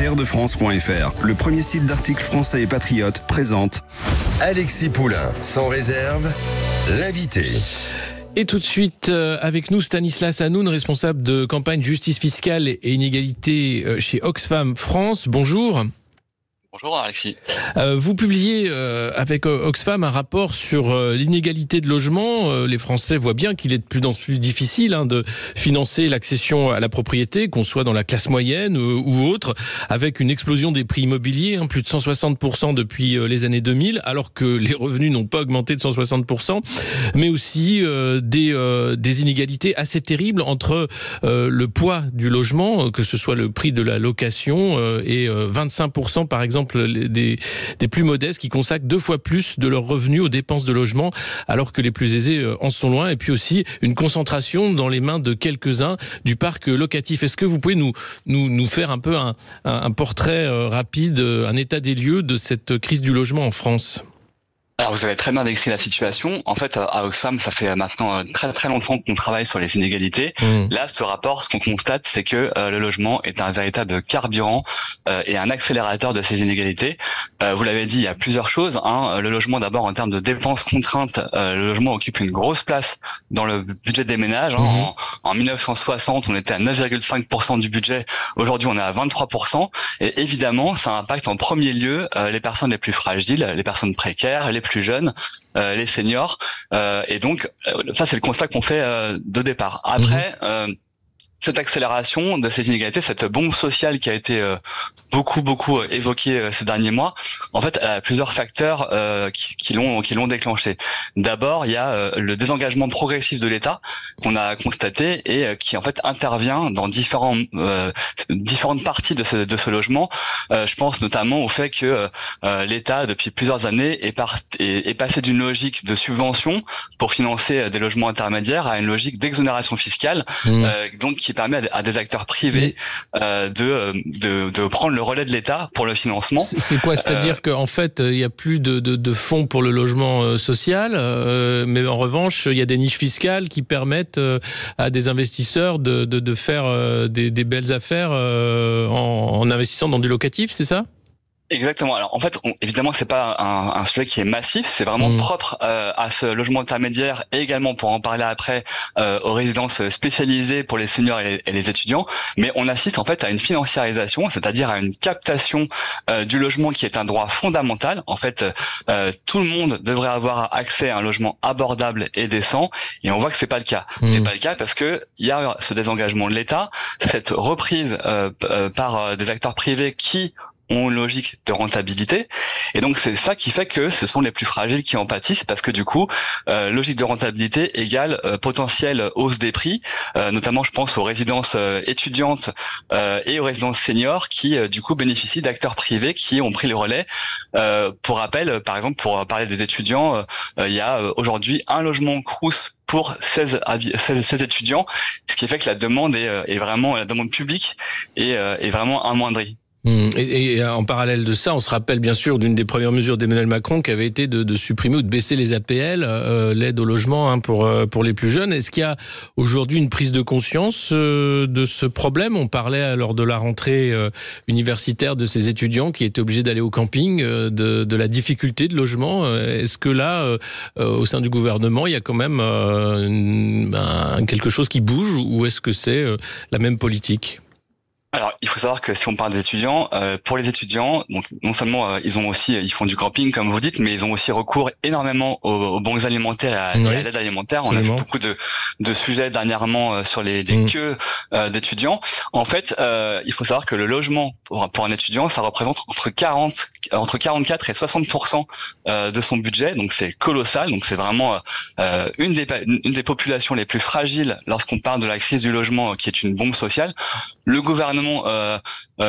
Terredefrance.fr, le premier site d'articles français et patriotes, présente Alexis Poulain, sans réserve, l'invité. Et tout de suite, avec nous, Stanislas Hanoun, responsable de campagne justice fiscale et inégalité chez Oxfam France. Bonjour. Bonjour Alexis. Vous publiez avec Oxfam un rapport sur l'inégalité de logement. Les Français voient bien qu'il est de plus en plus difficile de financer l'accession à la propriété, qu'on soit dans la classe moyenne ou autre, avec une explosion des prix immobiliers, plus de 160% depuis les années 2000, alors que les revenus n'ont pas augmenté de 160%, mais aussi des inégalités assez terribles entre le poids du logement, que ce soit le prix de la location, et 25% par exemple des plus modestes qui consacrent 2 fois plus de leurs revenus aux dépenses de logement, alors que les plus aisés en sont loin. Et puis aussi une concentration dans les mains de quelques-uns du parc locatif. Est-ce que vous pouvez nous faire un peu un portrait rapide, un état des lieux de cette crise du logement en France ? Alors vous avez très bien décrit la situation. En fait, à Oxfam, ça fait maintenant très très longtemps qu'on travaille sur les inégalités. Là, ce rapport, ce qu'on constate, c'est que le logement est un véritable carburant et un accélérateur de ces inégalités. Vous l'avez dit, il y a plusieurs choses. Le logement, d'abord, en termes de dépenses contraintes, le logement occupe une grosse place dans le budget des ménages. En 1960, on était à 9,5% du budget. Aujourd'hui, on est à 23%. Et évidemment, ça impacte en premier lieu les personnes les plus fragiles, les personnes précaires, les plus jeunes, les seniors, et donc ça c'est le constat qu'on fait de départ. Après, cette accélération de ces inégalités, cette bombe sociale qui a été beaucoup évoquée ces derniers mois, en fait, elle a plusieurs facteurs qui l'ont déclenché. D'abord, il y a le désengagement progressif de l'État qu'on a constaté et qui en fait intervient dans différentes parties de ce logement. Je pense notamment au fait que l'État, depuis plusieurs années, est passé d'une logique de subvention pour financer des logements intermédiaires à une logique d'exonération fiscale, donc qui permet à des acteurs privés de prendre le relais de l'État pour le financement. C'est quoi ? C'est-à-dire qu'en fait, il n'y a plus de fonds pour le logement social, mais en revanche, il y a des niches fiscales qui permettent à des investisseurs de faire des belles affaires en investissant dans du locatif, c'est ça ? Exactement. Alors en fait, évidemment, c'est pas un sujet qui est massif, c'est vraiment propre à ce logement intermédiaire et également, pour en parler après, aux résidences spécialisées pour les seniors et les étudiants. Mais on assiste en fait à une financiarisation, c'est-à-dire à une captation du logement qui est un droit fondamental. En fait, tout le monde devrait avoir accès à un logement abordable et décent, et on voit que c'est pas le cas. C'est pas le cas parce que il y a ce désengagement de l'État, cette reprise par des acteurs privés qui ont une logique de rentabilité, et donc c'est ça qui fait que ce sont les plus fragiles qui en pâtissent, parce que du coup logique de rentabilité égale potentielle hausse des prix, notamment je pense aux résidences étudiantes et aux résidences seniors qui du coup bénéficient d'acteurs privés qui ont pris le relais. Pour rappel, par exemple, pour parler des étudiants, il y a aujourd'hui un logement Crous pour 16 étudiants, ce qui fait que la demande est vraiment, la demande publique est vraiment amoindrie. Et en parallèle de ça, on se rappelle bien sûr d'une des premières mesures d'Emmanuel Macron qui avait été de supprimer ou de baisser les APL, l'aide au logement pour les plus jeunes. Est-ce qu'il y a aujourd'hui une prise de conscience de ce problème ? On parlait lors de la rentrée universitaire de ces étudiants qui étaient obligés d'aller au camping, de la difficulté de logement. Est-ce que là, au sein du gouvernement, il y a quand même quelque chose qui bouge, ou est-ce que c'est la même politique ? Alors, il faut savoir que si on parle des étudiants, pour les étudiants, donc non seulement ils font du camping comme vous dites, mais ils ont aussi recours énormément aux banques alimentaires et à l'aide alimentaire. Absolument. On a fait beaucoup de sujets dernièrement sur des queues d'étudiants. En fait, il faut savoir que le logement pour un étudiant, ça représente entre 44 et 60% de son budget, donc c'est colossal. Donc c'est vraiment une des populations les plus fragiles lorsqu'on parle de la crise du logement, qui est une bombe sociale. Le gouvernement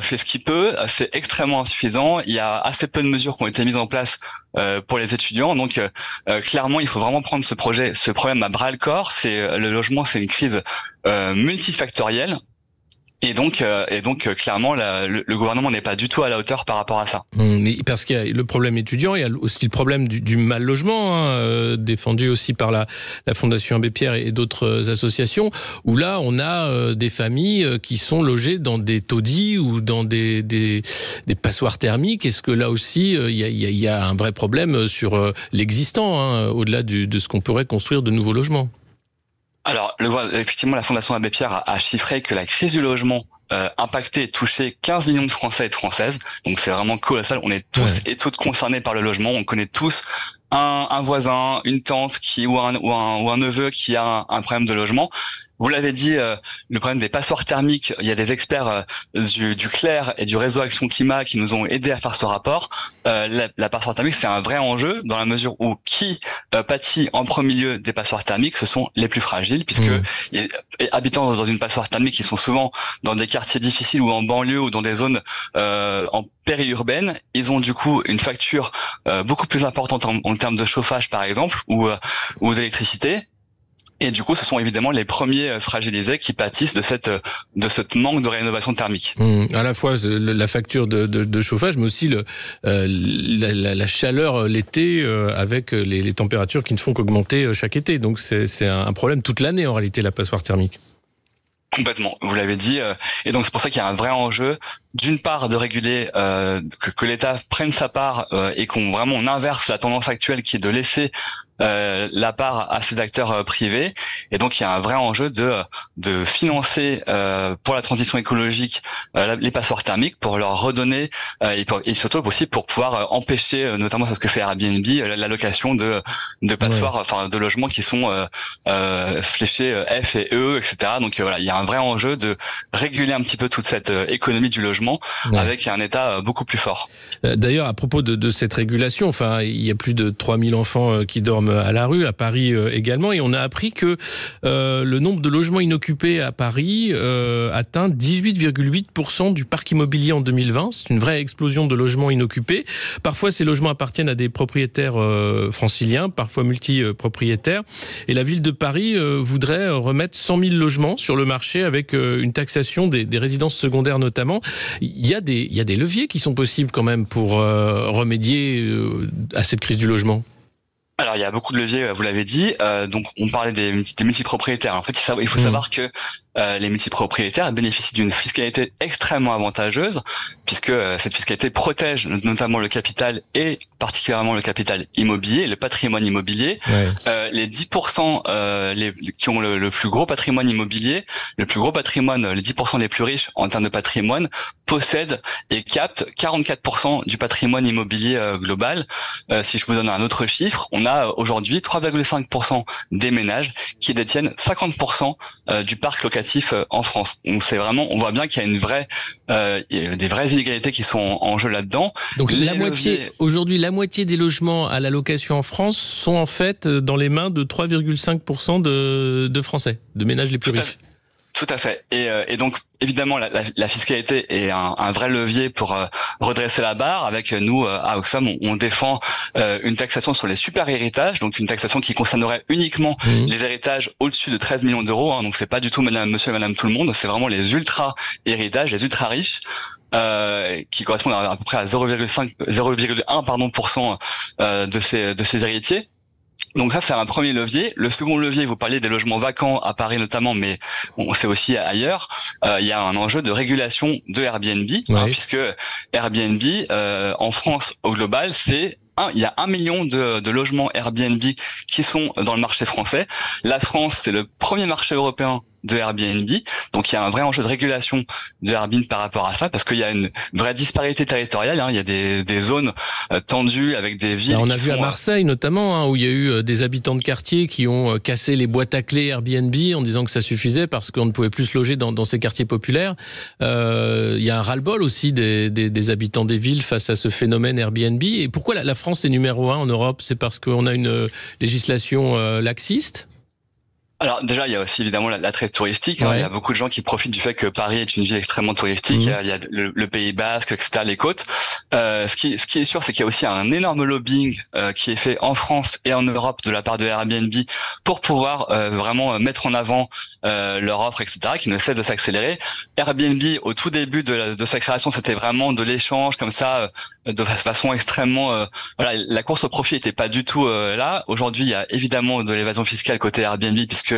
fait ce qu'il peut, c'est extrêmement insuffisant. Il y a assez peu de mesures qui ont été mises en place pour les étudiants. Donc clairement, il faut vraiment prendre ce problème à bras le corps. Le logement, c'est une crise multifactorielle. Et donc clairement, le gouvernement n'est pas du tout à la hauteur par rapport à ça. Mais parce qu'il y a le problème étudiant, il y a aussi le problème du mal logement, défendu aussi par la Fondation Abbé Pierre et d'autres associations, où là on a des familles qui sont logées dans des taudis ou dans des passoires thermiques. Est-ce que là aussi il y a un vrai problème sur l'existant, au-delà de ce qu'on pourrait construire de nouveaux logements? Alors, effectivement, la Fondation Abbé Pierre a chiffré que la crise du logement impacté et touché 15 millions de Français et de Françaises. Donc c'est vraiment colossal. On est tous et toutes concernés par le logement. On connaît tous un voisin, une tante ou un neveu qui a un problème de logement. Vous l'avez dit, le problème des passoires thermiques, il y a des experts du CLER et du réseau Action Climat qui nous ont aidés à faire ce rapport. La passoire thermique, c'est un vrai enjeu dans la mesure où qui pâtit en premier lieu des passoires thermiques, ce sont les plus fragiles, puisque habitant dans une passoire thermique, ils sont souvent dans des quartiers difficiles ou en banlieue ou dans des zones en périurbaine, ils ont du coup une facture beaucoup plus importante en termes de chauffage par exemple ou d'électricité. Et du coup, ce sont évidemment les premiers fragilisés qui pâtissent de ce manque de rénovation thermique. À la fois la facture de chauffage, mais aussi la chaleur l'été avec les températures qui ne font qu'augmenter chaque été. Donc c'est un problème toute l'année en réalité, la passoire thermique. Complètement, vous l'avez dit. Et donc c'est pour ça qu'il y a un vrai enjeu, d'une part de réguler, que l'État prenne sa part et qu'on inverse la tendance actuelle qui est de laisser la part à ces acteurs privés. Et donc il y a un vrai enjeu de financer pour la transition écologique les passoires thermiques pour leur redonner et surtout aussi pour pouvoir empêcher, notamment c'est ce que fait Airbnb, la location de passoires, enfin de logements qui sont fléchés F et E, etc. Donc voilà, il y a un vrai enjeu de réguler un petit peu toute cette économie du logement avec un État beaucoup plus fort. D'ailleurs, à propos de cette régulation, enfin, il y a plus de 3000 enfants qui dorment à la rue, à Paris également, et on a appris que le nombre de logements inoccupés à Paris atteint 18,8% du parc immobilier en 2020. C'est une vraie explosion de logements inoccupés. Parfois, ces logements appartiennent à des propriétaires franciliens, parfois multipropriétaires. Et la ville de Paris voudrait remettre 100 000 logements sur le marché avec une taxation des résidences secondaires notamment. Il y a des leviers qui sont possibles quand même pour remédier à cette crise du logement. Alors il y a beaucoup de leviers, vous l'avez dit. Donc on parlait des multipropriétaires. En fait, il faut savoir que les multipropriétaires bénéficient d'une fiscalité extrêmement avantageuse, puisque cette fiscalité protège notamment le capital et particulièrement le capital immobilier, le patrimoine immobilier. Les 10% qui ont le plus gros patrimoine immobilier, le plus gros patrimoine, les 10% les plus riches en termes de patrimoine, possèdent et captent 44% du patrimoine immobilier global. Si je vous donne un autre chiffre, on a aujourd'hui 3,5% des ménages qui détiennent 50% du parc locatif en France. Donc c'est vraiment, on voit bien qu'il y a des vraies inégalités qui sont en jeu là-dedans. Donc aujourd'hui, la moitié des logements à la location en France sont en fait dans les mains de 3,5% de Français, de ménages les plus riches. Tout à fait. Et donc, évidemment, la fiscalité est un vrai levier pour redresser la barre. Avec nous, à Oxfam, on défend une taxation sur les super héritages, donc une taxation qui concernerait uniquement les héritages au-dessus de 13 millions d'euros. Donc, c'est pas du tout monsieur et madame tout le monde, c'est vraiment les ultra-héritages, les ultra-riches. Qui correspondent à peu près à 0,1% de ces héritiers. Donc ça, c'est un premier levier. Le second levier, vous parliez des logements vacants à Paris notamment, mais on sait aussi ailleurs, il y a un enjeu de régulation de Airbnb, puisque Airbnb, en France, au global, il y a 1 million de logements Airbnb qui sont dans le marché français. La France, c'est le premier marché européen de Airbnb. Donc il y a un vrai enjeu de régulation de Airbnb par rapport à ça, parce qu'il y a une vraie disparité territoriale. Il y a des zones tendues avec des villes. On a vu à Marseille notamment, où il y a eu des habitants de quartier qui ont cassé les boîtes à clés Airbnb en disant que ça suffisait parce qu'on ne pouvait plus se loger dans ces quartiers populaires. Il y a un ras-le-bol aussi des habitants des villes face à ce phénomène Airbnb. Et pourquoi la France est numéro 1 en Europe? C'est parce qu'on a une législation laxiste? Alors déjà, il y a aussi évidemment l'attrait touristique. Ouais. Il y a beaucoup de gens qui profitent du fait que Paris est une ville extrêmement touristique. Il y a le Pays Basque, etc., les côtes. Ce qui est sûr, c'est qu'il y a aussi un énorme lobbying qui est fait en France et en Europe de la part de Airbnb pour pouvoir vraiment mettre en avant leur offre, etc., qui ne cesse de s'accélérer. Airbnb, au tout début de sa création, c'était vraiment de l'échange comme ça, de façon extrêmement... voilà, la course au profit était pas du tout là. Aujourd'hui, il y a évidemment de l'évasion fiscale côté Airbnb, puisque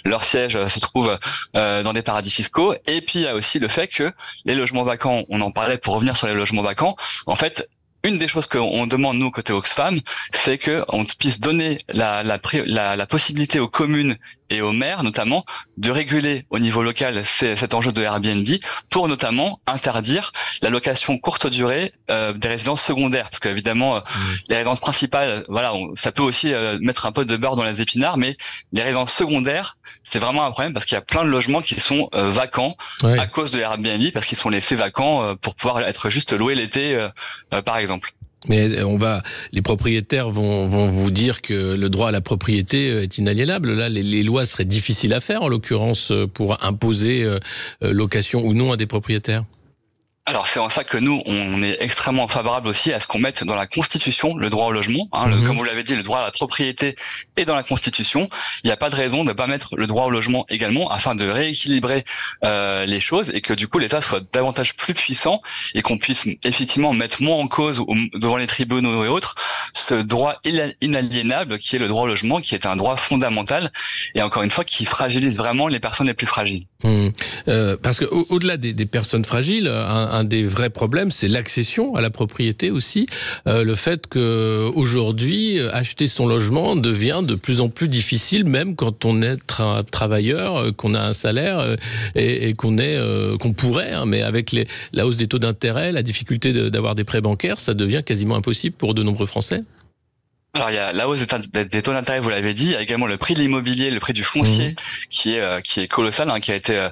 leur siège se trouve dans des paradis fiscaux. Et puis il y a aussi le fait que les logements vacants, on en parlait pour revenir sur les logements vacants, en fait, une des choses qu'on demande nous côté Oxfam, c'est que on puisse donner la possibilité aux communes et aux maires notamment de réguler au niveau local cet enjeu de Airbnb pour notamment interdire la location courte durée des résidences secondaires, parce qu'évidemment les résidences principales, voilà, ça peut aussi mettre un peu de beurre dans les épinards, mais les résidences secondaires, c'est vraiment un problème parce qu'il y a plein de logements qui sont vacants à cause de Airbnb, parce qu'ils sont laissés vacants pour pouvoir être juste loués l'été par exemple. Mais les propriétaires vont vous dire que le droit à la propriété est inaliénable. Là, les lois seraient difficiles à faire, en l'occurrence, pour imposer location ou non à des propriétaires. Alors c'est en ça que nous, on est extrêmement favorable aussi à ce qu'on mette dans la Constitution le droit au logement. Comme vous l'avez dit, le droit à la propriété est dans la Constitution. Il n'y a pas de raison de ne pas mettre le droit au logement également, afin de rééquilibrer les choses et que du coup l'État soit davantage plus puissant et qu'on puisse effectivement mettre moins en cause devant les tribunaux et autres ce droit inaliénable qui est le droit au logement, qui est un droit fondamental et encore une fois qui fragilise vraiment les personnes les plus fragiles. Parce que au-delà des personnes fragiles, un des vrais problèmes, c'est l'accession à la propriété aussi. Le fait que aujourd'hui, acheter son logement devient de plus en plus difficile, même quand on est travailleur, qu'on a un salaire et qu'on pourrait, mais avec la hausse des taux d'intérêt, la difficulté d'avoir des prêts bancaires, ça devient quasiment impossible pour de nombreux Français. Alors il y a la hausse des taux d'intérêt, vous l'avez dit, il y a également le prix de l'immobilier, le prix du foncier qui est colossal, qui a été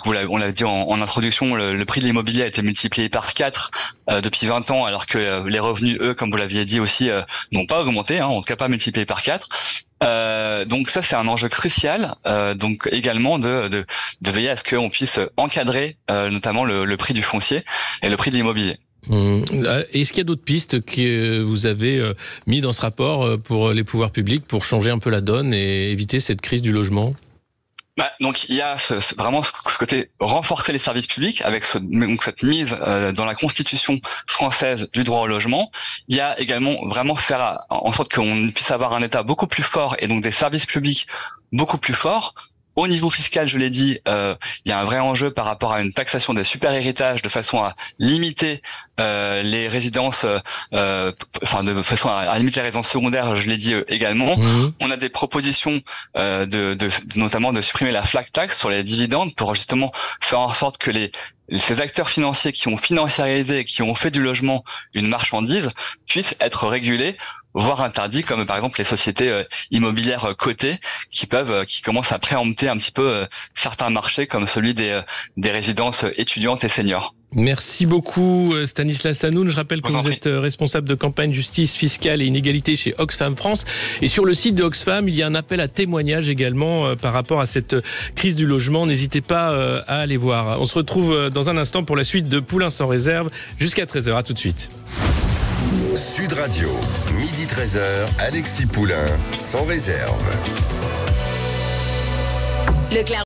on l'a dit en introduction, le prix de l'immobilier a été multiplié par 4 depuis 20 ans, alors que les revenus, eux, comme vous l'aviez dit aussi, n'ont pas augmenté, en tout cas pas multiplié par 4. Donc ça c'est un enjeu crucial, donc également de veiller à ce qu'on puisse encadrer notamment le prix du foncier et le prix de l'immobilier. Est-ce qu'il y a d'autres pistes que vous avez mis dans ce rapport pour les pouvoirs publics pour changer un peu la donne et éviter cette crise du logement ? Donc il y a vraiment ce côté renforcer les services publics avec cette mise dans la Constitution française du droit au logement. Il y a également vraiment faire en sorte qu'on puisse avoir un État beaucoup plus fort et donc des services publics beaucoup plus forts. Au niveau fiscal, je l'ai dit, il y a un vrai enjeu par rapport à une taxation des super-héritages de façon à limiter les résidences, de façon à limiter les résidences secondaires, je l'ai dit également. On a des propositions notamment de supprimer la flat tax sur les dividendes pour justement faire en sorte que ces acteurs financiers qui ont financiarisé et qui ont fait du logement une marchandise puissent être régulés, voire interdits, comme par exemple les sociétés immobilières cotées qui commencent à préempter un petit peu certains marchés comme celui des résidences étudiantes et seniors. Merci beaucoup Stanislas Hanoun. Je rappelle que vous êtes responsable de campagne justice fiscale et inégalité chez Oxfam France. Et sur le site de Oxfam, il y a un appel à témoignage également par rapport à cette crise du logement. N'hésitez pas à aller voir. On se retrouve dans un instant pour la suite de Poulain sans réserve jusqu'à 13h. À tout de suite. Sud Radio, midi 13h, Alexis Poulain sans réserve.